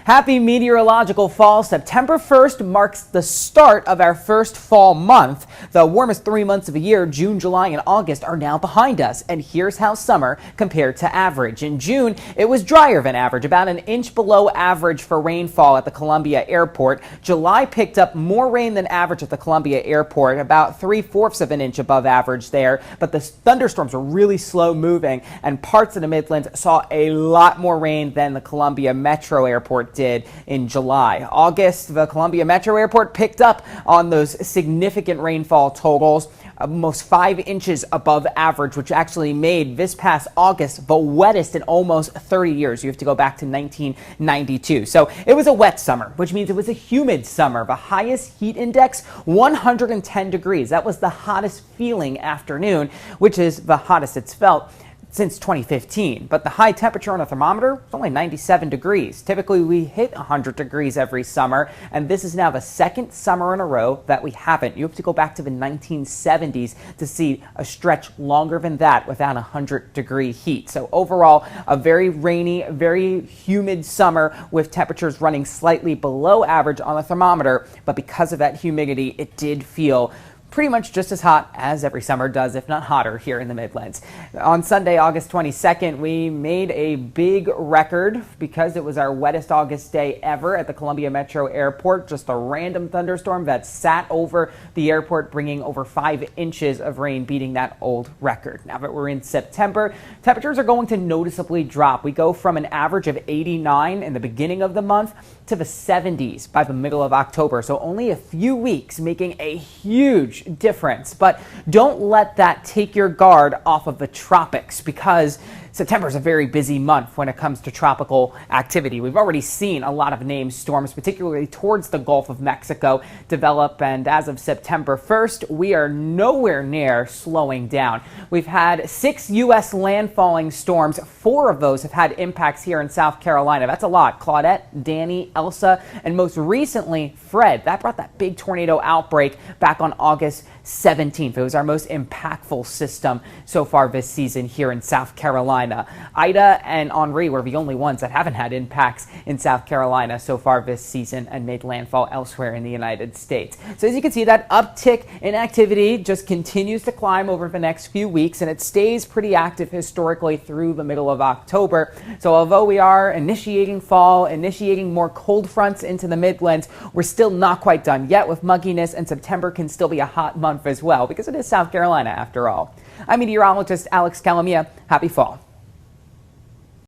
Happy meteorological fall. September 1st marks the start of our first fall month. The warmest 3 months of the year, June, July, and August, are now behind us. And here's how summer compared to average. In June, it was drier than average, about an inch below average for rainfall at the Columbia Airport. July picked up more rain than average at the Columbia Airport, about 3/4 of an inch above average there. But the thunderstorms were really slow moving, and parts of the Midlands saw a lot more rain than the Columbia Metro Airport did in July. August, the Columbia Metro Airport picked up on those significant rainfall totals, almost 5 inches above average, which actually made this past August the wettest in almost 30 years. You have to go back to 1992. So it was a wet summer, which means it was a humid summer. The highest heat index, 110 degrees. That was the hottest feeling afternoon, which is the hottest it's felt since 2015. But the high temperature on a thermometer is only 97 degrees. Typically, we hit 100 degrees every summer, and this is now the second summer in a row that we haven't. You have to go back to the 1970s to see a stretch longer than that without 100-degree heat. So overall, a very rainy, very humid summer with temperatures running slightly below average on the thermometer. But because of that humidity, it did feel pretty much just as hot as every summer does, if not hotter, here in the Midlands. On Sunday, August 22nd, we made a big record because it was our wettest August day ever at the Columbia Metro Airport. Just a random thunderstorm that sat over the airport, bringing over 5 inches of rain, beating that old record. Now that we're in September, temperatures are going to noticeably drop. We go from an average of 89 in the beginning of the month to the 70s by the middle of October. So only a few weeks, making a huge difference. But don't let that take your guard off of the tropics, because September is a very busy month when it comes to tropical activity. We've already seen a lot of named storms, particularly towards the Gulf of Mexico, develop, and as of September 1st, we are nowhere near slowing down. We've had 6 U.S. landfalling storms. 4 of those have had impacts here in South Carolina. That's a lot. Claudette, Danny, Elsa, and most recently, Fred. That brought that big tornado outbreak back on August 17th. It was our most impactful system so far this season here in South Carolina. Ida and Henri were the only ones that haven't had impacts in South Carolina so far this season and made landfall elsewhere in the United States. So as you can see, that uptick in activity just continues to climb over the next few weeks, and it stays pretty active historically through the middle of October. So although we are initiating fall, initiating more cold fronts into the Midlands, we're still not quite done yet with mugginess, and September can still be a hot month as well, because it is South Carolina after all. I'm meteorologist Alex Calamia. Happy fall.